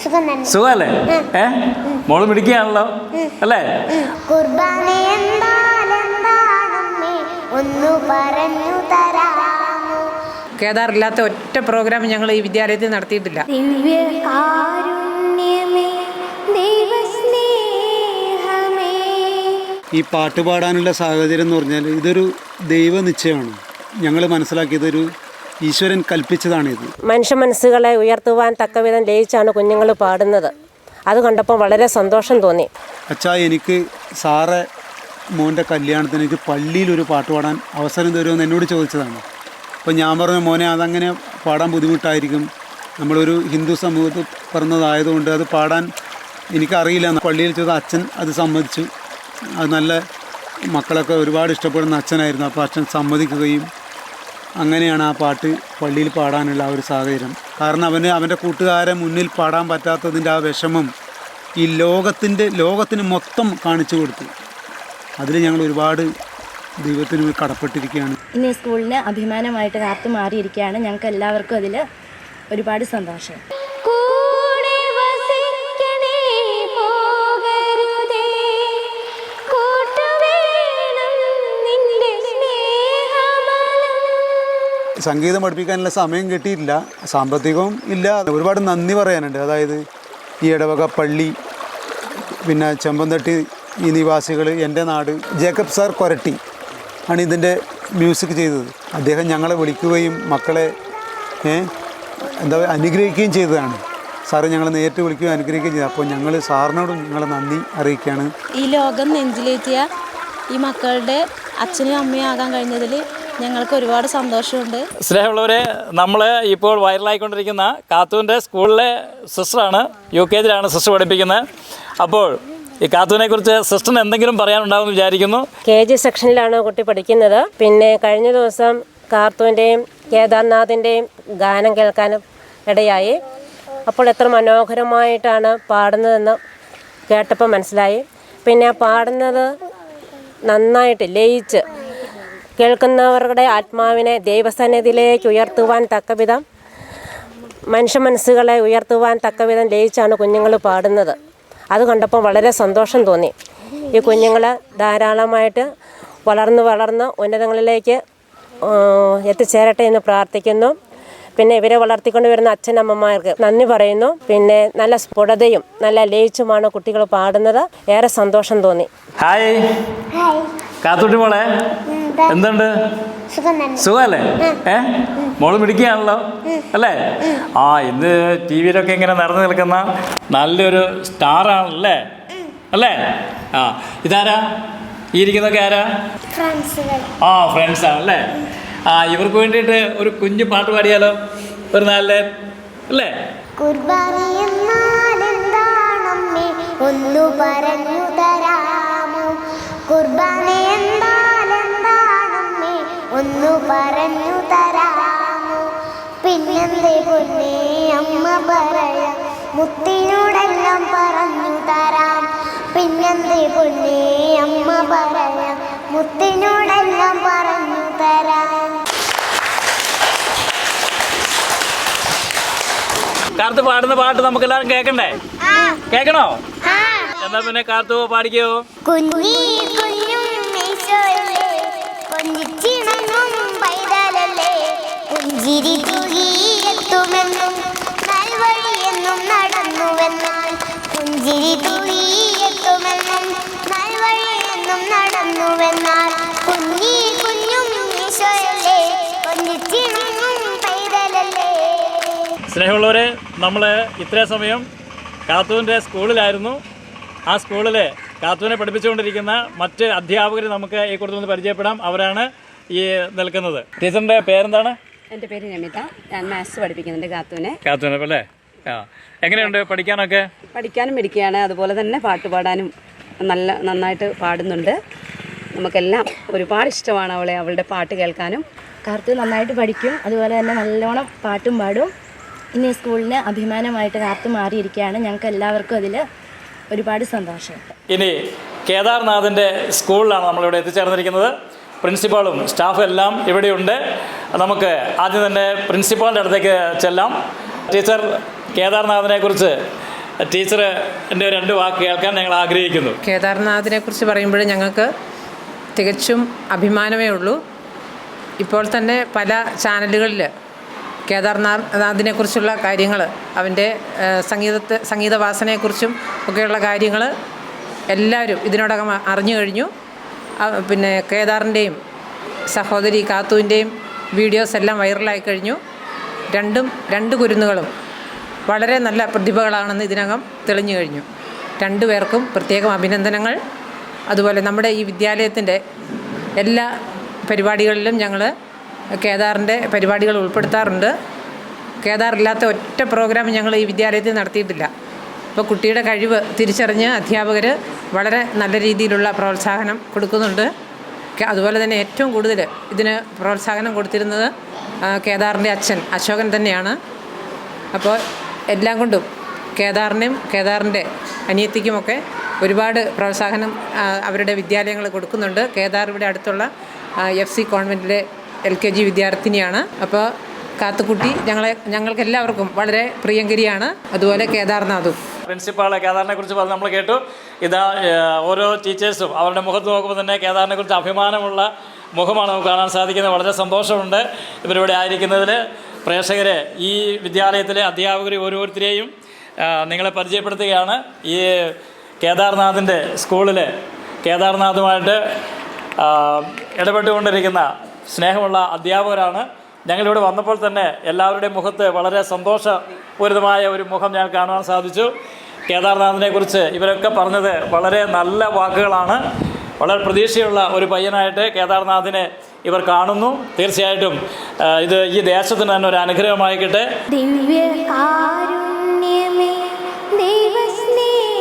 സുഖല്ലേ? മോള് മിടിക്കുകയാണല്ലോ അല്ലേ? കേദാറില്ലാത്ത ഒറ്റ പ്രോഗ്രാം ഞങ്ങൾ ഈ വിദ്യാലയത്തിൽ നടത്തിയിട്ടില്ല. ഈ പാട്ട് പാടാനുള്ള സാഹചര്യം എന്ന് പറഞ്ഞാൽ ഇതൊരു ദൈവനിശ്ചയമാണ്. ഞങ്ങൾ മനസ്സിലാക്കിയതൊരു ഈശ്വരൻ കൽപ്പിച്ചതാണിത്. മനുഷ്യ മനസ്സുകളെ ഉയർത്തുവാൻ തക്കവിധം ലയിച്ചാണ് കുഞ്ഞുങ്ങൾ പാടുന്നത്. അത് കണ്ടപ്പോൾ വളരെ സന്തോഷം തോന്നി. അച്ഛാ, എനിക്ക് സാറെ മോൻ്റെ കല്യാണത്തിന് എനിക്ക് പള്ളിയിലൊരു പാട്ട് പാടാൻ അവസരം തരുമെന്ന് എന്നോട് ചോദിച്ചതാണ്. അപ്പോൾ ഞാൻ പറഞ്ഞു, മോനെ അതങ്ങനെ പാടാൻ ബുദ്ധിമുട്ടായിരിക്കും, നമ്മളൊരു ഹിന്ദു സമൂഹത്തിൽ പിറന്നതായതുകൊണ്ട് അത് പാടാൻ എനിക്കറിയില്ല. പള്ളിയിൽ ചോദിച്ച അച്ഛൻ അത് സമ്മതിച്ചു. അത് നല്ല മക്കളൊക്കെ ഒരുപാട് ഇഷ്ടപ്പെടുന്ന അച്ഛനായിരുന്നു. അപ്പോൾ അച്ഛൻ സമ്മതിക്കുകയും അങ്ങനെയാണ് ആ പാട്ട് പള്ളിയിൽ പാടാനുള്ള ആ ഒരു സാഹചര്യം. കാരണം അവൻ്റെ കൂട്ടുകാരെ മുന്നിൽ പാടാൻ പറ്റാത്തതിൻ്റെ ആ വിഷമം ഈ ലോകത്തിന് മൊത്തം കാണിച്ചു കൊടുത്തു. അതിൽ ഞങ്ങൾ ഒരുപാട് ദൈവത്തിന് കടപ്പെട്ടിരിക്കുകയാണ്. ഇന്ന് ഈ സ്കൂളിന് അഭിമാനമായിട്ട് കാത്തു മാറിയിരിക്കുകയാണ്. ഞങ്ങൾക്ക് എല്ലാവർക്കും അതിൽ ഒരുപാട് സന്തോഷം. സംഗീതം പഠിപ്പിക്കാനുള്ള സമയം കിട്ടിയിട്ടില്ല, സാമ്പത്തികവും ഇല്ല. ഒരുപാട് നന്ദി പറയാനുണ്ട്. അതായത് ഈ ഇടവക പള്ളി, പിന്നെ ചെമ്പന്തട്ടി ഈ നിവാസികൾ, എൻ്റെ നാട്, ജേക്കബ് സാർ കൊരട്ടി ആണ് ഇതിൻ്റെ മ്യൂസിക് ചെയ്തത്. അദ്ദേഹം ഞങ്ങളെ വിളിക്കുകയും മക്കളെ അനുഗ്രഹിക്കുകയും ചെയ്തതാണ്. സാറ് ഞങ്ങളെ നേരിട്ട് വിളിക്കുകയും അനുഗ്രഹിക്കുകയും ചെയ്തു. അപ്പോൾ ഞങ്ങൾ സാറിനോടും ഞങ്ങളെ നന്ദി അറിയിക്കുകയാണ്. ഈ ലോകം നെഞ്ചിലേറ്റിയ ഈ മക്കളുടെ അച്ഛനും അമ്മയും ആകാൻ കഴിഞ്ഞതിൽ ഞങ്ങൾക്ക് ഒരുപാട് സന്തോഷമുണ്ട്. സ്നേഹമുള്ളവരെ, നമ്മൾ ഇപ്പോൾ വൈറലായിക്കൊണ്ടിരിക്കുന്ന കാത്തൂൻ്റെ സ്കൂളിലെ സിസ്റ്ററാണ്. UKGയിലാണ് സിസ്റ്റർ പഠിപ്പിക്കുന്നത്. അപ്പോൾ ഈ കാത്തൂനെക്കുറിച്ച് സിസ്റ്ററിന് എന്തെങ്കിലും പറയാനുണ്ടാവുമെന്ന് വിചാരിക്കുന്നു. KG സെക്ഷനിലാണ് കുട്ടി പഠിക്കുന്നത്. പിന്നെ കഴിഞ്ഞ ദിവസം കാർത്തൂൻ്റെയും കേദാർനാഥിൻ്റെയും ഗാനം കേൾക്കാനും ഇടയായി. അപ്പോൾ എത്ര മനോഹരമായിട്ടാണ് പാടുന്നതെന്ന് കേട്ടപ്പോൾ മനസ്സിലായി. പിന്നെ പാടുന്നത് നന്നായിട്ട് ലയിച്ച് കേൾക്കുന്നവരുടെ ആത്മാവിനെ ദൈവസന്നിധിയിലേക്ക് ഉയർത്തുവാൻ തക്കവിധം, മനുഷ്യ മനസ്സുകളെ ഉയർത്തുവാൻ തക്കവിധം ലയിച്ചാണ് കുഞ്ഞുങ്ങൾ പാടുന്നത്. അത് കണ്ടപ്പോൾ വളരെ സന്തോഷം തോന്നി. ഈ കുഞ്ഞുങ്ങൾ ധാരാളമായിട്ട് വളർന്ന് ഉന്നതങ്ങളിലേക്ക് എത്തിച്ചേരട്ടെ എന്ന് പ്രാർത്ഥിക്കുന്നു. പിന്നെ ഇവരെ വളർത്തിക്കൊണ്ട് വരുന്ന അച്ഛനമ്മമാർക്ക് നന്ദി പറയുന്നു. പിന്നെ നല്ല സ്ഫുടതയും നല്ല ലയിച്ചുമാണ് കുട്ടികൾ പാടുന്നത്. ഏറെ സന്തോഷം തോന്നി. ഹായ് കാത്തൂട്ടി മോളെ, എന്തുണ്ട്? സുഖല്ലേ? മോള് മിടിക്കുകയാണല്ലോ അല്ലേ? ഇന്ന് TV-യിലൊക്കെ ഇങ്ങനെ നിറഞ്ഞു നിൽക്കുന്ന നല്ലൊരു സ്റ്റാറാണല്ലേ അല്ലേ? ഇതാരാ ഈ ഇരിക്കുന്നതൊക്കെ ആരാ? ഫ്രണ്ട്സാണല്ലേ? ഇവർക്ക് വേണ്ടിയിട്ട് ഒരു കുഞ്ഞു പാട്ട് പാടിയാലോ? ഒരു നല്ല അല്ലേ? ഒന്നു പറഞ്ഞു തരാമോ? പിന്നെന്തേ പൊന്നേ അമ്മ പറയാം, മുത്തിനോടെല്ലാം പറഞ്ഞു തരാം. പിന്നെന്തേ പൊന്നേ അമ്മ പറയാം, മുത്തിനോടെല്ലാം പറഞ്ഞു തരാം. കാർത്തു പാടുന്ന പാട്ട് നമുക്ക് എല്ലാവരും കേൾക്കണ്ടേ? കേൾക്കണോ? എന്നാ പിന്നെ കാർത്തു പാടിക്കോ. കുഞ്ഞി കുഞ്ഞും കൊഞ്ചിച്ചിണങ്ങും പൈതലല്ലേ, പുഞ്ചിരി തൂകിയെത്തുമെന്നും നൽവഴിയെന്നും നടന്നുവെന്നാൽ. പുഞ്ചിരി തൂകിയെത്തുമെന്നും നൽവഴിയെന്നും നടന്നുവെന്നാൽ. കുഞ്ഞി കുഞ്ഞും ഈശോയല്ലേ, കൊഞ്ചിച്ചിണങ്ങും പൈതലല്ലേ. സ്നേഹമുള്ളവരെ, നമ്മൾ ഇത്രയും സമയം കാത്തൂൻ്റെ സ്കൂളിലായിരുന്നു. ആ സ്കൂളിൽ കാത്തൂനെ പഠിപ്പിച്ചുകൊണ്ടിരിക്കുന്ന മറ്റ് അധ്യാപകർ നമുക്ക് ഈ കൂടുതൽ പരിചയപ്പെടാം. അവരാണ് ഈ നിൽക്കുന്നത്. ടീച്ചറിൻ്റെ പേരെന്താണ്? എൻ്റെ പേര് നമിത. ഞാൻ മാത്സ് പഠിപ്പിക്കുന്നുണ്ട് കാത്തൂനെ അല്ലേ? എങ്ങനെയുണ്ട് പഠിക്കാനൊക്കെ? പഠിക്കാനും മിടിക്കുകയാണ്. അതുപോലെ തന്നെ പാട്ട് പാടാനും നന്നായിട്ട് പാടുന്നുണ്ട്. നമുക്കെല്ലാം ഒരുപാട് ഇഷ്ടമാണ് അവളുടെ പാട്ട് കേൾക്കാനും. കാർത്തു നന്നായിട്ട് പഠിക്കും, അതുപോലെ തന്നെ നല്ലോണം പാട്ടും പാടും. ഇന്ന് ഈ സ്കൂളിന് അഭിമാനമായിട്ട് കാത്തു മാറിയിരിക്കുകയാണ്. ഞങ്ങൾക്ക് എല്ലാവർക്കും അതിൽ ഒരുപാട് സന്തോഷം. ഇനി കേദാർനാഥിൻ്റെ സ്കൂളിലാണ് നമ്മളിവിടെ എത്തിച്ചേർന്നിരിക്കുന്നത്. പ്രിൻസിപ്പാളും സ്റ്റാഫും എല്ലാം ഇവിടെയുണ്ട്. നമുക്ക് ആദ്യം തന്നെ പ്രിൻസിപ്പാളിൻ്റെ അടുത്തേക്ക് ചെല്ലാം. ടീച്ചർ, കേദാർനാഥിനെ കുറിച്ച് ടീച്ചറിൻ്റെ 2 വാക്ക് കേൾക്കാൻ ഞങ്ങൾ ആഗ്രഹിക്കുന്നു. കേദാർനാഥിനെ കുറിച്ച് പറയുമ്പോൾ ഞങ്ങൾക്ക് തികച്ചും അഭിമാനമേ ഉള്ളൂ. ഇപ്പോൾ തന്നെ പല ചാനലുകളിൽ കേദാർനാഥിനെ കുറിച്ചുള്ള കാര്യങ്ങൾ, അവൻ്റെ സംഗീതവാസനയെക്കുറിച്ചും ഒക്കെയുള്ള കാര്യങ്ങൾ എല്ലാവരും ഇതിനോടകം അറിഞ്ഞു കഴിഞ്ഞു. പിന്നെ കേദാറിൻ്റെയും സഹോദരി കാത്തുവിൻ്റെയും വീഡിയോസ് എല്ലാം വൈറലായി കഴിഞ്ഞു. രണ്ട് കുരുന്നുകളും വളരെ നല്ല പ്രതിഭകളാണെന്ന് ഇതിനകം തെളിഞ്ഞു കഴിഞ്ഞു. 2 പേർക്കും പ്രത്യേകം അഭിനന്ദനങ്ങൾ. അതുപോലെ നമ്മുടെ ഈ വിദ്യാലയത്തിൻ്റെ എല്ലാ പരിപാടികളിലും ഞങ്ങൾ കേദാറിൻ്റെ പരിപാടികൾ ഉൾപ്പെടുത്താറുണ്ട്. കേദാറില്ലാത്ത ഒറ്റ പ്രോഗ്രാം ഞങ്ങൾ ഈ വിദ്യാലയത്തിൽ നടത്തിയിട്ടില്ല. അപ്പോൾ കുട്ടിയുടെ കഴിവ് തിരിച്ചറിഞ്ഞ് അധ്യാപകർ വളരെ നല്ല രീതിയിലുള്ള പ്രോത്സാഹനം കൊടുക്കുന്നുണ്ട്. അതുപോലെ തന്നെ ഏറ്റവും കൂടുതൽ ഇതിന് പ്രോത്സാഹനം കൊടുത്തിരുന്നത് കേദാറിൻ്റെ അച്ഛൻ അശോകൻ തന്നെയാണ്. അപ്പോൾ എല്ലാം കൊണ്ടും കേദാറിനും കേദാറിൻ്റെ അനിയത്തിക്കുമൊക്കെ ഒരുപാട് പ്രോത്സാഹനം അവരുടെ വിദ്യാലയങ്ങൾ കൊടുക്കുന്നുണ്ട്. കേദാർ ഇവിടെ അടുത്തുള്ള FC കോൺവെൻറ്റിലെ LKG വിദ്യാർത്ഥിനിയാണ്. അപ്പോൾ കാത്തുക്കുട്ടി ഞങ്ങൾക്ക് എല്ലാവർക്കും വളരെ പ്രിയങ്കരിയാണ്. അതുപോലെ കേദാർനാഥും. പ്രിൻസിപ്പാൾ കേദാറിനെ കുറിച്ച് പറഞ്ഞ് നമ്മൾ കേട്ടു. ഇതാ ഓരോ ടീച്ചേഴ്സും അവരുടെ മുഖത്ത് നോക്കുമ്പോൾ തന്നെ കേദാറിനെ കുറിച്ച് അഭിമാനമുള്ള മുഖമാണ് നമുക്ക് കാണാൻ സാധിക്കുന്നത്. വളരെ സന്തോഷമുണ്ട് ഇവരിവിടെ ആയിരിക്കുന്നതിൽ. പ്രേക്ഷകരെ, ഈ വിദ്യാലയത്തിലെ അധ്യാപകർ ഓരോരുത്തരെയും നിങ്ങളെ പരിചയപ്പെടുത്തുകയാണ്. ഈ കേദാർനാഥിൻ്റെ സ്കൂളിൽ കേദാർനാഥുമായിട്ട് ഇടപെട്ടുകൊണ്ടിരിക്കുന്ന സ്നേഹമുള്ള അധ്യാപകരാണ്. ഞങ്ങളിവിടെ വന്നപ്പോൾ തന്നെ എല്ലാവരുടെയും മുഖത്ത് വളരെ സന്തോഷപൂരിതമായ ഒരു മുഖം ഞാൻ കാണുവാൻ സാധിച്ചു. കേദാർനാഥിനെ കുറിച്ച് ഇവരൊക്കെ പറഞ്ഞത് വളരെ നല്ല വാക്കുകളാണ്. വളരെ പ്രതീക്ഷയുള്ള ഒരു പയ്യനായിട്ട് കേദാർനാഥിനെ ഇവർ കാണുന്നു. തീർച്ചയായിട്ടും ഇത് ഈ ദേശത്തിന് തന്നെ ഒരു അനുഗ്രഹമായിക്കട്ടെ. ദിവ്യകാരുണ്യമേ, ദൈവസ്നേഹമേ,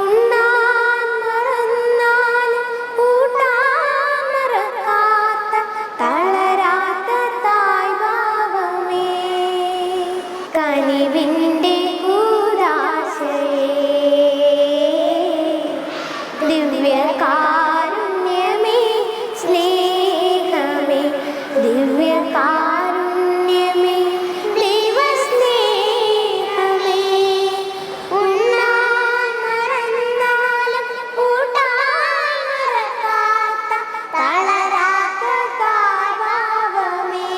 ഉണ്ണാൻ മറന്നാലും കൂട്ടാൻ മറക്കാത്ത തളരാത്ത തായ്ഭാവമേ, കനിവിൻ്റെ കൂദാശയേ, ദിവ്യകാരുണ്യമേ, സ്നേഹമേ, ദിവ്യകാരുണ്യമേ, ദൈവസ്നേഹമേ, ഉണ്ണാൻ മറന്നാലും കൂട്ടാൻ മറക്കാത്ത തളരാത്ത താഴ്ഭാവമേ,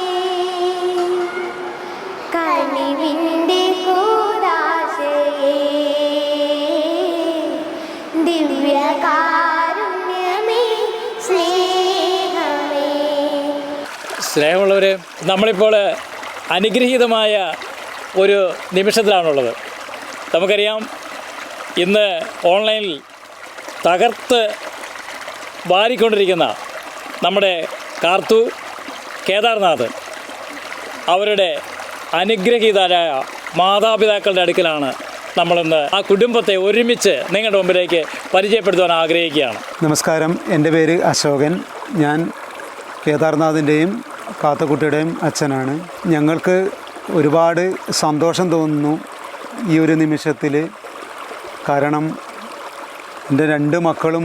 കനിവിൻ്റെ കൂദാശയേ, ദിവ്യകാരുണ്യമേ, സ്നേഹമേ. സ്നേഹമുള്ളവർ, നമ്മളിപ്പോൾ അനുഗ്രഹീതമായ ഒരു നിമിഷത്തിലാണുള്ളത്. നമുക്കറിയാം, ഇന്ന് ഓൺലൈനിൽ തകർത്ത് വാരിക്കൊണ്ടിരിക്കുന്ന നമ്മുടെ കാർത്തു കേദാർനാഥ് അവരുടെ അനുഗ്രഹീതരായ മാതാപിതാക്കളുടെ അടുക്കലാണ് നമ്മളിന്ന് ആ കുടുംബത്തെ ഒരുമിച്ച് നിങ്ങളുടെ മുമ്പിലേക്ക് പരിചയപ്പെടുത്താൻ ആഗ്രഹിക്കുകയാണ്. നമസ്കാരം, എൻ്റെ പേര് അശോകൻ. ഞാൻ കേദാർനാഥിൻ്റെയും കാത്തുക്കുട്ടിയുടെയും അച്ഛനാണ്. ഞങ്ങൾക്ക് ഒരുപാട് സന്തോഷം തോന്നുന്നു ഈ ഒരു നിമിഷത്തിൽ. കാരണം എൻ്റെ 2 മക്കളും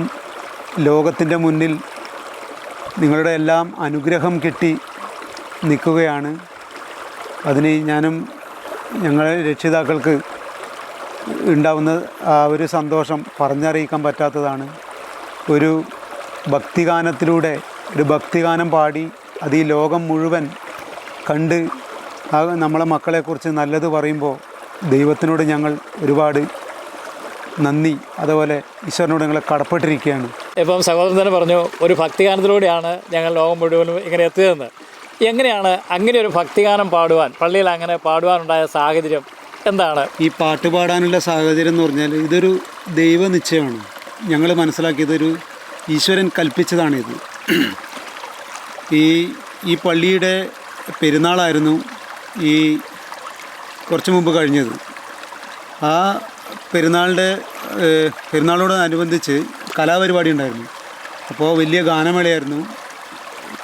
ലോകത്തിൻ്റെ മുന്നിൽ നിങ്ങളുടെ എല്ലാം അനുഗ്രഹം കിട്ടി നിൽക്കുകയാണ്. അതിന് ഞാനും ഞങ്ങളെ രക്ഷിതാക്കൾക്ക് ഉണ്ടാവുന്ന ആ ഒരു സന്തോഷം പറഞ്ഞറിയിക്കാൻ പറ്റാത്തതാണ്. ഒരു ഭക്തിഗാനത്തിലൂടെ ഒരു ഭക്തിഗാനം പാടി അത് ഈ ലോകം മുഴുവൻ കണ്ട് ആ നമ്മളെ മക്കളെക്കുറിച്ച് നല്ലത് പറയുമ്പോൾ ദൈവത്തിനോട് ഞങ്ങൾ ഒരുപാട് നന്ദി, അതുപോലെ ഈശ്വരനോട് ഞങ്ങളെ കടപ്പെട്ടിരിക്കുകയാണ്. ഇപ്പം സഹോദരൻ തന്നെ പറഞ്ഞു, ഒരു ഭക്തിഗാനത്തിലൂടെയാണ് ഞങ്ങൾ ലോകം മുഴുവനും ഇങ്ങനെ എത്തിയതെന്ന്. എങ്ങനെയാണ് അങ്ങനെ ഒരു ഭക്തിഗാനം പാടുവാൻ, പള്ളിയിൽ അങ്ങനെ പാടുവാനുണ്ടായ സാഹചര്യം എന്താണ്? ഈ പാട്ട് പാടാനുള്ള സാഹചര്യം എന്ന് പറഞ്ഞാൽ ഇതൊരു ദൈവനിശ്ചയമാണ്. ഞങ്ങൾ മനസ്സിലാക്കിയതൊരു ഈശ്വരൻ കൽപ്പിച്ചതാണിത്. ഈ പള്ളിയുടെ പെരുന്നാളായിരുന്നു ഈ കുറച്ച് മുമ്പ് കഴിഞ്ഞത്. ആ പെരുന്നാളോടനുബന്ധിച്ച് കലാപരിപാടി ഉണ്ടായിരുന്നു. അപ്പോൾ വലിയ ഗാനമേളയായിരുന്നു.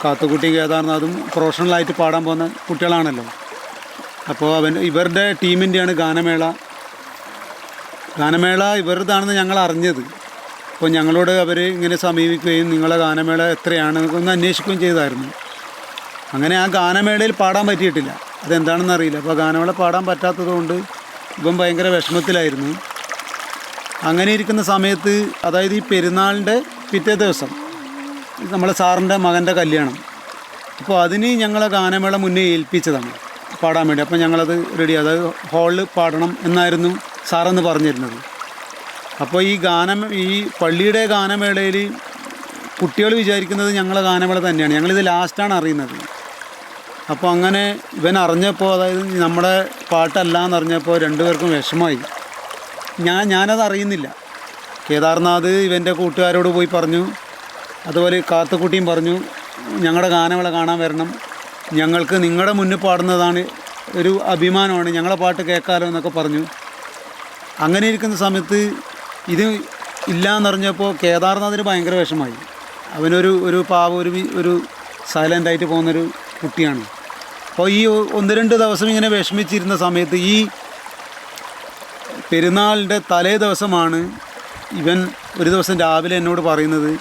കാത്തുക്കുട്ടി കേദാർനാഥും പ്രൊഫഷണലായിട്ട് പാടാൻ പോകുന്ന കുട്ടികളാണല്ലോ. അപ്പോൾ ഇവരുടെ ടീമിൻ്റെയാണ് ഗാനമേള ഇവരുടേതാണെന്ന് ഞങ്ങൾ അറിഞ്ഞത്. അപ്പോൾ ഞങ്ങളോട് അവർ ഇങ്ങനെ സമീപിക്കുകയും നിങ്ങളെ ഗാനമേള എത്രയാണ് ഒന്ന് അന്വേഷിക്കുകയും ചെയ്തായിരുന്നു. അങ്ങനെ ആ ഗാനമേളയിൽ പാടാൻ പറ്റിയിട്ടില്ല. അതെന്താണെന്ന് അറിയില്ല. അപ്പോൾ ഗാനമേള പാടാൻ പറ്റാത്തത് കൊണ്ട് ഇവൻ ഭയങ്കര വിഷമത്തിലായിരുന്നു. അങ്ങനെ ഇരിക്കുന്ന സമയത്ത്, അതായത് ഈ പെരുന്നാളിൻ്റെ പിറ്റേ ദിവസം നമ്മളെ സാറിൻ്റെ മകൻ്റെ കല്യാണം. അപ്പോൾ അതിന് ഞങ്ങളെ ഗാനമേള മുന്നേ ഏൽപ്പിച്ചതാണ് പാടാൻ വേണ്ടി. അപ്പോൾ ഞങ്ങളത് റെഡി, അതായത് ഹാളിൽ പാടണം എന്നായിരുന്നു സാറെന്ന് പറഞ്ഞിരുന്നത്. അപ്പോൾ ഈ പള്ളിയുടെ ഗാനമേളയിൽ കുട്ടികൾ വിചാരിക്കുന്നത് ഞങ്ങളെ ഗാനമേള തന്നെയാണ്. ഞങ്ങളിത് ലാസ്റ്റാണ് അറിയുന്നത്. അപ്പോൾ അങ്ങനെ ഇവൻ അറിഞ്ഞപ്പോൾ, അതായത് നമ്മുടെ പാട്ടല്ല എന്നറിഞ്ഞപ്പോൾ രണ്ടുപേർക്കും വിഷമമായി. ഞാനത് അറിയുന്നില്ല. കേദാർനാഥ് ഇവൻ്റെ കൂട്ടുകാരോട് പോയി പറഞ്ഞു, അതുപോലെ കാത്തുക്കുട്ടിയും പറഞ്ഞു, ഞങ്ങളുടെ ഗാനമേള കാണാൻ വരണം, ഞങ്ങൾക്ക് നിങ്ങളുടെ മുന്നിൽ പാടുന്നതാണ് ഒരു അഭിമാനമാണ്, ഞങ്ങളെ പാട്ട് കേൾക്കാമല്ലോ എന്നൊക്കെ പറഞ്ഞു. അങ്ങനെ ഇരിക്കുന്ന സമയത്ത് ഇത് ഇല്ലയെന്നറിഞ്ഞപ്പോൾ കേദാർനാഥിന് ഭയങ്കര വിഷമമായി. അവനൊരു പാവ ഒരു സൈലൻ്റായിട്ട് പോകുന്നൊരു കുട്ടിയാണ്. അപ്പോൾ ഈ 1-2 ദിവസം ഇങ്ങനെ വിഷമിച്ചിരുന്ന സമയത്ത് ഈ പെരുന്നാളിൻ്റെ തലേ ദിവസമാണ് ഇവൻ ഒരു ദിവസം രാവിലെ എന്നോട് പറയുന്നത്,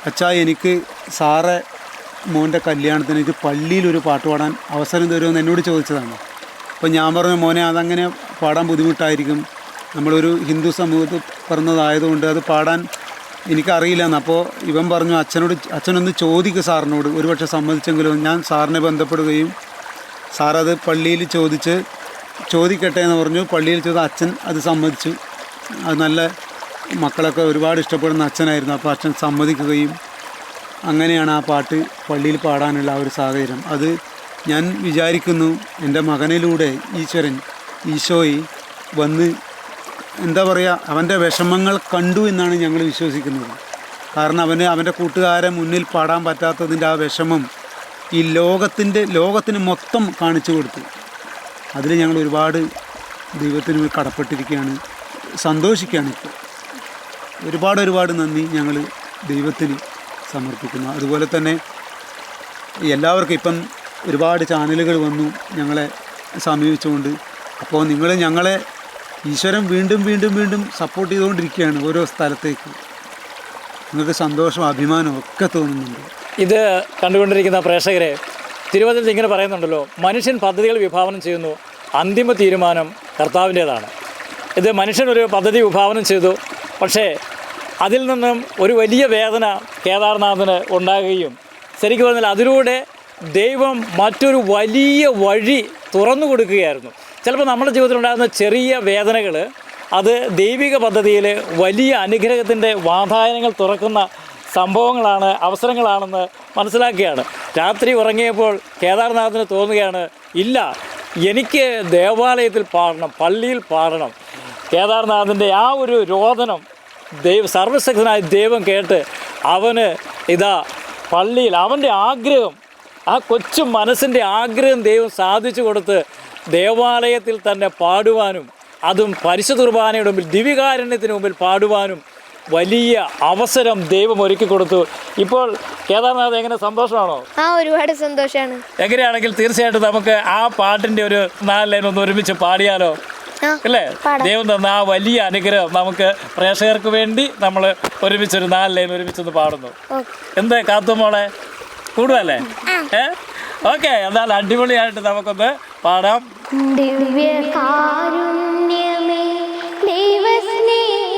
അച്ഛാ എനിക്ക് സാറെ മോൻ്റെ കല്യാണത്തിന് എനിക്ക് പള്ളിയിലൊരു പാട്ട് പാടാൻ അവസരം തരുമെന്ന് എന്നോട് ചോദിച്ചതാണ്. അപ്പോൾ ഞാൻ പറഞ്ഞു, മോനെ അതങ്ങനെ പാടാൻ ബുദ്ധിമുട്ടായിരിക്കും, നമ്മളൊരു ഹിന്ദു സമൂഹത്തിൽ പിറന്നതായതുകൊണ്ട് അത് പാടാൻ എനിക്കറിയില്ലെന്ന്. അപ്പോൾ ഇവൻ പറഞ്ഞു, അച്ഛനൊന്ന് ചോദിക്കുക സാറിനോട്, ഒരുപക്ഷെ സമ്മതിച്ചെങ്കിലും. ഞാൻ സാറിനെ ബന്ധപ്പെടുകയും സാറത് പള്ളിയിൽ ചോദിക്കട്ടെ എന്ന് പറഞ്ഞു. പള്ളിയിൽ ചോദിച്ച അച്ഛൻ അത് സമ്മതിച്ചു. അത് നല്ല മക്കളൊക്കെ ഒരുപാട് ഇഷ്ടപ്പെടുന്ന അച്ഛനായിരുന്നു. അപ്പോൾ അച്ഛൻ സമ്മതിക്കുകയും അങ്ങനെയാണ് ആ പാട്ട് പള്ളിയിൽ പാടാനുള്ള ആ ഒരു സാഹചര്യം. അത് ഞാൻ വിചാരിക്കുന്നു എൻ്റെ മകനിലൂടെ ഈശോയി വന്ന് എന്താ പറയുക, അവൻ്റെ വിഷമങ്ങൾ കണ്ടു എന്നാണ് ഞങ്ങൾ വിശ്വസിക്കുന്നത്. കാരണം അവൻ്റെ കൂട്ടുകാരെ മുന്നിൽ പാടാൻ പറ്റാത്തതിൻ്റെ ആ വിഷമം ഈ ലോകത്തിന് മൊത്തം കാണിച്ചു കൊടുത്തു. അതിൽ ഞങ്ങൾ ഒരുപാട് ദൈവത്തിന് കടപ്പെട്ടിരിക്കുകയാണ്, സന്തോഷിക്കുകയാണ്. ഇപ്പോൾ ഒരുപാട് നന്ദി ഞങ്ങൾ ദൈവത്തിന് സമർപ്പിക്കുന്നു. അതുപോലെ തന്നെ എല്ലാവർക്കും ഇപ്പം ഒരുപാട് ചാനലുകൾ വന്നു ഞങ്ങളെ സമീപിച്ചുകൊണ്ട്. അപ്പോൾ നിങ്ങൾ ഞങ്ങളെ ഈശ്വരൻ വീണ്ടും സപ്പോർട്ട് ചെയ്തുകൊണ്ടിരിക്കുകയാണ് ഓരോ സ്ഥലത്തേക്ക്. നിങ്ങൾക്ക് സന്തോഷവും അഭിമാനവും ഒക്കെ തോന്നുന്നുണ്ട്. ഇത് കണ്ടുകൊണ്ടിരിക്കുന്ന പ്രേക്ഷകരെ, തിരുവചനത്തിൽ ഇങ്ങനെ പറയുന്നുണ്ടല്ലോ, മനുഷ്യൻ പദ്ധതികൾ വിഭാവനം ചെയ്യുന്നു, അന്തിമ തീരുമാനം കർത്താവിൻ്റേതാണ്. ഇത് മനുഷ്യനൊരു പദ്ധതി വിഭാവനം ചെയ്തു, പക്ഷേ അതിൽ നിന്നും ഒരു വലിയ വേദന കേദാർനാഥിന് ഉണ്ടാകുകയും ശരിക്കും പറഞ്ഞാൽ അതിലൂടെ ദൈവം മറ്റൊരു വലിയ വഴി തുറന്നു കൊടുക്കുകയായിരുന്നു. ചിലപ്പോൾ നമ്മുടെ ജീവിതത്തിലുണ്ടാകുന്ന ചെറിയ വേദനകൾ അത് ദൈവിക പദ്ധതിയിൽ വലിയ അനുഗ്രഹത്തിൻ്റെ വാതായനങ്ങൾ തുറക്കുന്ന സംഭവങ്ങളാണ്, അവസരങ്ങളാണെന്ന് മനസ്സിലാക്കുകയാണ്. രാത്രി ഉറങ്ങിയപ്പോൾ കേദാർനാഥിന് തോന്നുകയാണ്, ഇല്ല, എനിക്ക് ദേവാലയത്തിൽ പാടണം, പള്ളിയിൽ പാടണം. കേദാർനാഥിൻ്റെ ആ ഒരു രോദനം സർവശക്തനായ ദൈവം കേട്ട് അവന് ഇതാ പള്ളിയിൽ അവൻ്റെ ആഗ്രഹം, ആ കൊച്ചു മനസ്സിൻ്റെ ആഗ്രഹം ദൈവം സാധിച്ചു കൊടുത്ത് ദേവാലയത്തിൽ തന്നെ പാടുവാനും, അതും പരിശുദ്ധ കുർബാനയുടെ മുമ്പിൽ, ദിവ്യകാരുണ്യത്തിന് മുമ്പിൽ പാടുവാനും വലിയ അവസരം ദൈവം ഒരുക്കി കൊടുത്തു. ഇപ്പോൾ കേദാർനാഥ് എങ്ങനെ, സന്തോഷമാണോ? ഒരുപാട് സന്തോഷമാണ്. എങ്ങനെയാണെങ്കിൽ തീർച്ചയായിട്ടും നമുക്ക് ആ പാട്ടിൻ്റെ ഒരു 4 ലൈൻ ഒന്ന് ഒരുമിച്ച് പാടിയാലോ? അല്ലേ? ദൈവം തന്ന ആ വലിയ അനുഗ്രഹം നമുക്ക് പ്രേക്ഷകർക്ക് വേണ്ടി നമ്മൾ ഒരുമിച്ചൊരു 4 ലൈൻ ഒരുമിച്ചൊന്ന് പാടുന്നു. എന്താ കാത്തുമോളെ, കൂടുവല്ലേ? ഓക്കെ, എന്നാൽ അടിപൊളിയായിട്ട് നമുക്കൊന്ന് പാടാം. ദിവ്യകാരുണ്യമേ, ദൈവസ്നേഹമേ,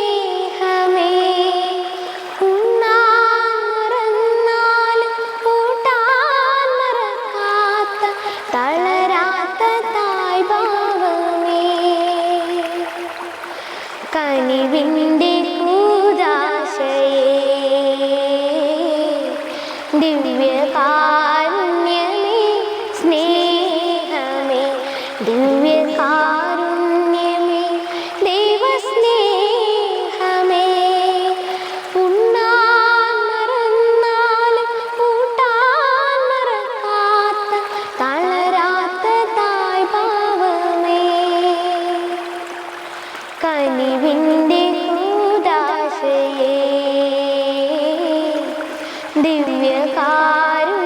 ഉണ്ണാറന്നാലും കൂട്ടാൻ മറക്കാത്ത തളരാത്ത തായ്ഭാവമേ, കനിവിൻ്റെ കൂദാശയേ, ദിവ്യകാരുണ്യമേ, സ്നേഹമേ, ദിവ്യകാരുണ്യമേ, ദൈവസ്നേഹമേ, ഉണ്ണാൻ മറന്നാലും കൂട്ടാൻ മറക്കാത്ത തളരാത്ത തായ്ഭാവമേ, കനിവിൻ്റെ കൂദാശയേ, ദിവ്യകാരുണ്യമേ,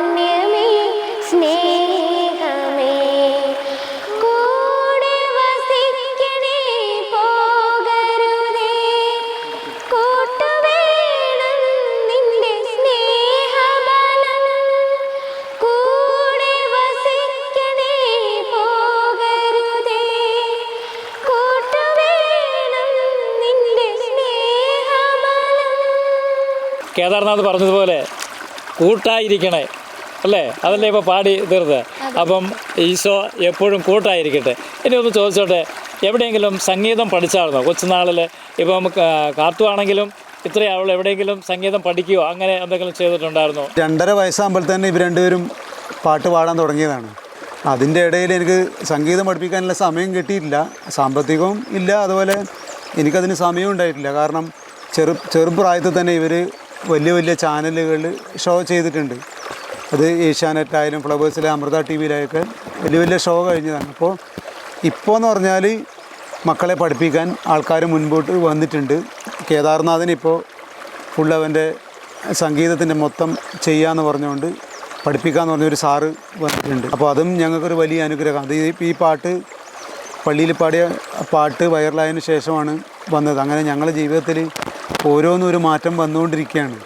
സ്നേഹമേ, കൂടെ വസിക്കണേ, പോകരുതേ, കൂട്ടുവേണം നിന്റെ സ്നേഹബലം, കൂടെ വസിക്കണേ, പോകരുതേ, കൂട്ടുവേണം കേദാർനാഥ് പറഞ്ഞതുപോലെ കൂട്ടായിരിക്കണേ അല്ലേ, അതല്ലേ ഇപ്പോൾ പാടി തീർത്ത്. അപ്പം ഈശോ എപ്പോഴും കൂട്ടായിരിക്കട്ടെ. ഇനി ഒന്ന് ചോദിച്ചോട്ടെ, എവിടെയെങ്കിലും സംഗീതം പഠിച്ചായിരുന്നോ കൊച്ചുനാളിൽ? ഇപ്പം കാത്തു ആണെങ്കിലും ഇത്രയാവുള്ളൂ, എവിടെയെങ്കിലും സംഗീതം പഠിക്കുകയോ അങ്ങനെ എന്തെങ്കിലും ചെയ്തിട്ടുണ്ടായിരുന്നോ? 2.5 വയസ്സാകുമ്പോൾ തന്നെ ഇവർ രണ്ടുപേരും പാട്ട് പാടാൻ തുടങ്ങിയതാണ്. അതിൻ്റെ ഇടയിൽ എനിക്ക് സംഗീതം പഠിപ്പിക്കാനുള്ള സമയം കിട്ടിയിട്ടില്ല, സാമ്പത്തികവും ഇല്ല, അതുപോലെ എനിക്കതിന് സമയവും ഉണ്ടായിട്ടില്ല. കാരണം ചെറുപ്രായത്തിൽ തന്നെ ഇവർ വലിയ വലിയ ചാനലുകളിൽ ഷോ ചെയ്തിട്ടുണ്ട്. അത് ഏഷ്യാനെറ്റ് ആയാലും ഫ്ലവേഴ്സിലെ അമൃത ടി വിയിലൊക്കെ വലിയ വലിയ ഷോ കഴിഞ്ഞതാണ്. ഇപ്പോൾ എന്ന് പറഞ്ഞാൽ മക്കളെ പഠിപ്പിക്കാൻ ആൾക്കാർ മുൻപോട്ട് വന്നിട്ടുണ്ട്. കേദാർനാഥിനിപ്പോൾ ഫുൾ അവൻ്റെ സംഗീതത്തിൻ്റെ മൊത്തം ചെയ്യാമെന്ന് പറഞ്ഞുകൊണ്ട് പഠിപ്പിക്കാമെന്ന് പറഞ്ഞൊരു സാറ് വന്നിട്ടുണ്ട്. അപ്പോൾ അതും ഞങ്ങൾക്കൊരു വലിയ അനുഗ്രഹമാണ്. അത് ഈ പാട്ട് പള്ളിയിൽ പാടിയ പാട്ട് വൈറലായതിനു ശേഷമാണ് വന്നത്. അങ്ങനെ ഞങ്ങളുടെ ജീവിതത്തിൽ ഓരോന്നും ഒരു മാറ്റം വന്നുകൊണ്ടിരിക്കുകയാണ്.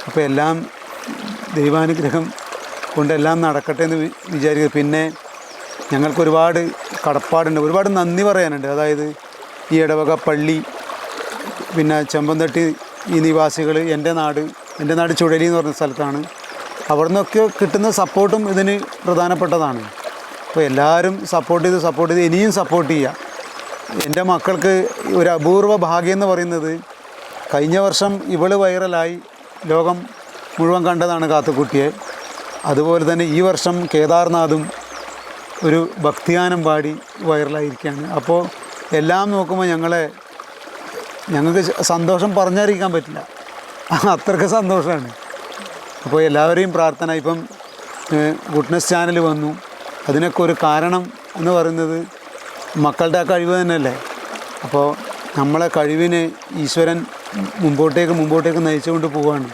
അപ്പോൾ എല്ലാം ദൈവാനുഗ്രഹം കൊണ്ടെല്ലാം നടക്കട്ടെ എന്ന് വിചാരിക്കുക. പിന്നെ ഞങ്ങൾക്കൊരുപാട് കടപ്പാടുണ്ട്, ഒരുപാട് നന്ദി പറയാനുണ്ട്. അതായത് ഈ ഇടവക പള്ളി, പിന്നെ ചെമ്പന്തട്ടി ഈ നിവാസികൾ, എൻ്റെ നാട് ചുഴലി എന്ന് പറഞ്ഞ സ്ഥലത്താണ്. അവിടെ നിന്നൊക്കെ കിട്ടുന്ന സപ്പോർട്ടും ഇതിന് പ്രധാനപ്പെട്ടതാണ്. അപ്പോൾ എല്ലാവരും സപ്പോർട്ട് ചെയ്ത് ഇനിയും സപ്പോർട്ട് ചെയ്യുക. എൻ്റെ മക്കൾക്ക് ഒരു അപൂർവ ഭാഗ്യം എന്ന് പറയുന്നത്, കഴിഞ്ഞ വർഷം ഇവള് വൈറലായി ലോകം മുഴുവൻ കണ്ടതാണ് കാത്തുക്കുട്ടിയെ. അതുപോലെ തന്നെ ഈ വർഷം കേദാർനാഥും ഒരു ഭക്തിഗാനം പാടി വൈറലായിരിക്കുകയാണ്. അപ്പോൾ എല്ലാം നോക്കുമ്പോൾ ഞങ്ങൾക്ക് സന്തോഷം പറഞ്ഞറിയിക്കാൻ പറ്റില്ല, അത്രയ്ക്ക് സന്തോഷമാണ്. അപ്പോൾ എല്ലാവരെയും പ്രാർത്ഥന. ഇപ്പം ഗുഡ്നസ് ചാനൽ വന്നു, അതിനൊക്കെ ഒരു കാരണം എന്ന് പറയുന്നത് മക്കളുടെ ആ കഴിവ് തന്നെയല്ലേ. അപ്പോൾ നമ്മളെ കഴിവിനെ ഈശ്വരൻ മുമ്പോട്ടേക്ക് നയിച്ചുകൊണ്ട് പോവുകയാണ്.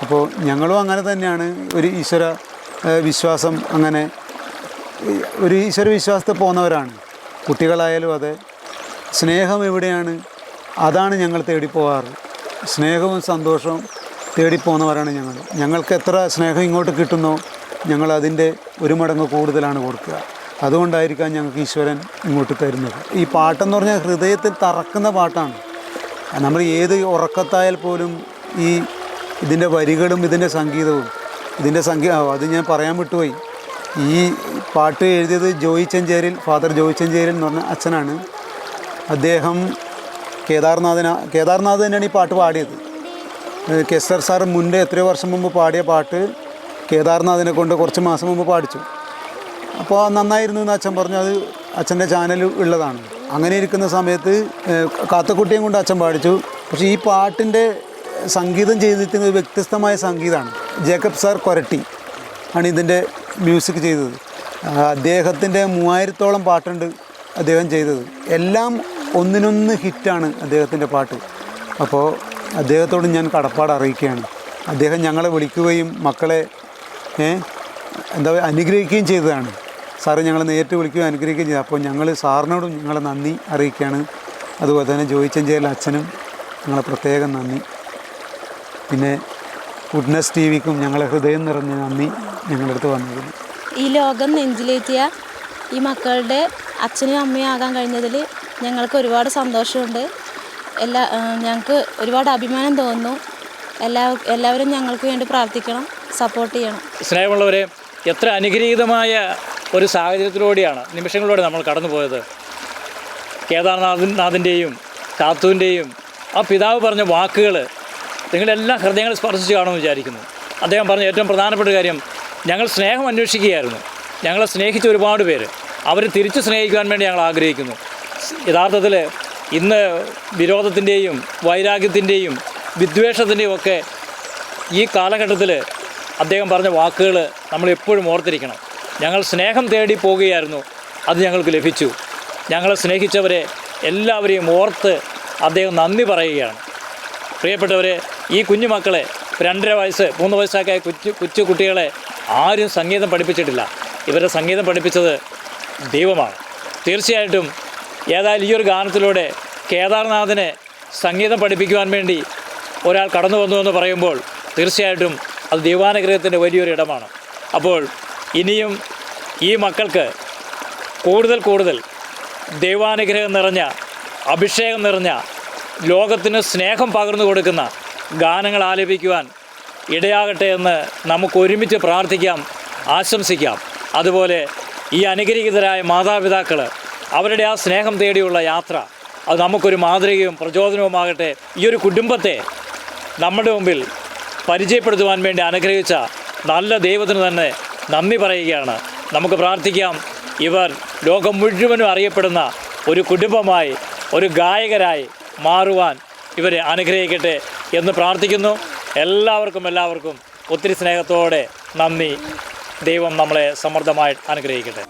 അപ്പോൾ ഞങ്ങളും അങ്ങനെ തന്നെയാണ്, ഒരു ഈശ്വര വിശ്വാസം, അങ്ങനെ ഒരു ഈശ്വര വിശ്വാസത്തിൽ പോകുന്നവരാണ്. കുട്ടികളായാലും അതെ. സ്നേഹം എവിടെയാണ് അതാണ് ഞങ്ങൾ തേടിപ്പോവാറ്. സ്നേഹവും സന്തോഷവും തേടിപ്പോകുന്നവരാണ് ഞങ്ങൾക്ക് എത്ര സ്നേഹം ഇങ്ങോട്ട് കിട്ടുന്നോ ഞങ്ങൾ അതിൻ്റെ 1 മടങ്ങ് കൂടുതലാണ് കൊടുക്കുക. അതുകൊണ്ടായിരിക്കാം ഞങ്ങൾക്ക് ഈശ്വരൻ ഇങ്ങോട്ട് തരുന്നത്. ഈ പാട്ടെന്ന് പറഞ്ഞാൽ ഹൃദയത്തിൽ തറക്കുന്ന പാട്ടാണ്. നമ്മൾ ഏത് ഉറക്കത്തായാൽ പോലും ഇതിൻ്റെ വരികളും ഇതിൻ്റെ സംഗീതവും അത് ഞാൻ പറയാൻ വിട്ടുപോയി. ഈ പാട്ട് എഴുതിയത് ഫാദർ ജോയി ചെഞ്ചേരിൽ എന്ന് പറഞ്ഞ അച്ഛനാണ്. അദ്ദേഹം കേദാർനാഥ് തന്നെയാണ് ഈ പാട്ട് പാടിയത്. കെസ്റ്റർ സാർ മുന്നേ എത്രയോ വർഷം മുമ്പ് പാടിയ പാട്ട് കേദാർനാഥിനെ കൊണ്ട് കുറച്ച് മാസം മുമ്പ് പാടിച്ചു. അപ്പോൾ നന്നായിരുന്നു എന്ന് അച്ഛൻ പറഞ്ഞു. അത് അച്ഛൻ്റെ ചാനൽ ഉള്ളതാണ്. അങ്ങനെ ഇരിക്കുന്ന സമയത്ത് കാത്തുക്കുട്ടിയും കൊണ്ട് അച്ഛൻ പാടിച്ചു. പക്ഷേ ഈ പാട്ടിൻ്റെ സംഗീതം ചെയ്തിരിക്കുന്നത് വ്യത്യസ്തമായ സംഗീതമാണ്. ജേക്കബ് സാർ കൊരട്ടി ആണ് ഇതിൻ്റെ മ്യൂസിക് ചെയ്തത്. അദ്ദേഹത്തിൻ്റെ 3000-ഓളം പാട്ടുണ്ട് അദ്ദേഹം ചെയ്തത്. എല്ലാം ഒന്നിനൊന്ന് ഹിറ്റാണ് അദ്ദേഹത്തിൻ്റെ പാട്ട്. അപ്പോൾ അദ്ദേഹത്തോട് ഞാൻ കടപ്പാട് അറിയിക്കുകയാണ്. അദ്ദേഹം ഞങ്ങളെ വിളിക്കുകയും മക്കളെ അനുഗ്രഹിക്കുകയും ചെയ്തതാണ്. സാറ് ഞങ്ങളെ നേരിട്ട് വിളിക്കുകയും അനുഗ്രഹിക്കുകയും ചെയ്തു. അപ്പോൾ ഞങ്ങൾ സാറിനോടും ഞങ്ങളെ നന്ദി അറിയിക്കുകയാണ്. അതുപോലെ തന്നെ ജോയി ചെഞ്ചേരിൽ അച്ഛനും ഞങ്ങളെ പ്രത്യേകം നന്ദി. പിന്നെ ഗുഡ്നസ് ടി വിക്കും ഞങ്ങളെ ഹൃദയം നിറഞ്ഞ നന്ദി ഞങ്ങളുടെ അടുത്ത് വന്നതിന്. ഈ ലോകം നെഞ്ചിലേറ്റിയ ഈ മക്കളുടെ അച്ഛനും അമ്മയും ആകാൻ കഴിഞ്ഞതിൽ ഞങ്ങൾക്ക് ഒരുപാട് സന്തോഷമുണ്ട്. ഞങ്ങൾക്ക് ഒരുപാട് അഭിമാനം തോന്നുന്നു. എല്ലാവരും ഞങ്ങൾക്ക് വേണ്ടി പ്രാർത്ഥിക്കണം, സപ്പോർട്ട് ചെയ്യണം. സ്നേഹമുള്ളവരെ, എത്ര അനുഗ്രഹീതമായ ഒരു സാഹചര്യത്തിലൂടെയാണ്, നിമിഷങ്ങളിലൂടെ നമ്മൾ കടന്നു പോയത്. കേദാർനാഥിൻ്റെയും കാത്തുവിൻ്റെയും ആ പിതാവ് പറഞ്ഞ വാക്കുകൾ നിങ്ങളെല്ലാം ഹൃദയങ്ങൾ സ്പർശിച്ച് കാണുമെന്ന് വിചാരിക്കുന്നു. അദ്ദേഹം പറഞ്ഞ ഏറ്റവും പ്രധാനപ്പെട്ട കാര്യം, ഞങ്ങൾ സ്നേഹം അന്വേഷിക്കുകയായിരുന്നു. ഞങ്ങളെ സ്നേഹിച്ച ഒരുപാട് പേര്, അവർ തിരിച്ചു സ്നേഹിക്കുവാൻ വേണ്ടി ഞങ്ങൾ ആഗ്രഹിക്കുന്നു. യഥാർത്ഥത്തിൽ ഇന്ന് വിരോധത്തിൻ്റെയും വൈരാഗ്യത്തിൻ്റെയും വിദ്വേഷത്തിൻ്റെയും ഒക്കെ ഈ കാലഘട്ടത്തിൽ അദ്ദേഹം പറഞ്ഞ വാക്കുകൾ നമ്മളെപ്പോഴും ഓർത്തിരിക്കണം. ഞങ്ങൾ സ്നേഹം തേടി പോകുകയായിരുന്നു, അത് ഞങ്ങൾക്ക് ലഭിച്ചു. ഞങ്ങളെ സ്നേഹിച്ചവരെ എല്ലാവരെയും ഓർത്ത് അദ്ദേഹം നന്ദി പറയുകയാണ്. പ്രിയപ്പെട്ടവരെ, ഈ കുഞ്ഞു മക്കളെ 2.5 വയസ്സ് 3 വയസ്സൊക്കെ കൊച്ചു കുട്ടികളെ ആരും സംഗീതം പഠിപ്പിച്ചിട്ടില്ല. ഇവരെ സംഗീതം പഠിപ്പിച്ചത് ദൈവമാണ്. തീർച്ചയായിട്ടും ഏതായാലും ഈ ഒരു ഗാനത്തിലൂടെ കേദാർനാഥിനെ സംഗീതം പഠിപ്പിക്കുവാൻ വേണ്ടി ഒരാൾ കടന്നു വന്നു എന്ന് പറയുമ്പോൾ തീർച്ചയായിട്ടും അത് ദൈവാനുഗ്രഹത്തിൻ്റെ വലിയൊരു ഇടമാണ്. അപ്പോൾ ഇനിയും ഈ മക്കൾക്ക് കൂടുതൽ ദൈവാനുഗ്രഹം നിറഞ്ഞ, അഭിഷേകം നിറഞ്ഞ, ലോകത്തിന് സ്നേഹം പകർന്നു കൊടുക്കുന്ന ഗാനങ്ങൾ ആലപിക്കുവാൻ ഇടയാകട്ടെ എന്ന് നമുക്ക് ഒരുമിച്ച് പ്രാർത്ഥിക്കാം, ആശംസിക്കാം. അതുപോലെ ഈ അനുഗ്രഹീതരായ മാതാപിതാക്കൾ അവരുടെ ആ സ്നേഹം തേടിയുള്ള യാത്ര അത് നമുക്കൊരു മാതൃകയും പ്രചോദനവുമാകട്ടെ. ഈ ഒരു കുടുംബത്തെ നമ്മുടെ മുമ്പിൽ പരിചയപ്പെടുത്തുവാൻ വേണ്ടി അനുഗ്രഹിച്ച നല്ല ദൈവത്തിന് തന്നെ നന്ദി പറയുകയാണ്. നമുക്ക് പ്രാർത്ഥിക്കാം, ഇവർ ലോകം മുഴുവനും അറിയപ്പെടുന്ന ഒരു കുടുംബമായി, ഒരു ഗായകരായി മാറുവാൻ ഇവരെ അനുഗ്രഹിക്കട്ടെ എന്ന് പ്രാർത്ഥിക്കുന്നു. എല്ലാവർക്കും ഒത്തിരി സ്നേഹത്തോടെ നന്ദി. ദൈവം നമ്മളെ സമൃദ്ധമായി അനുഗ്രഹിക്കട്ടെ.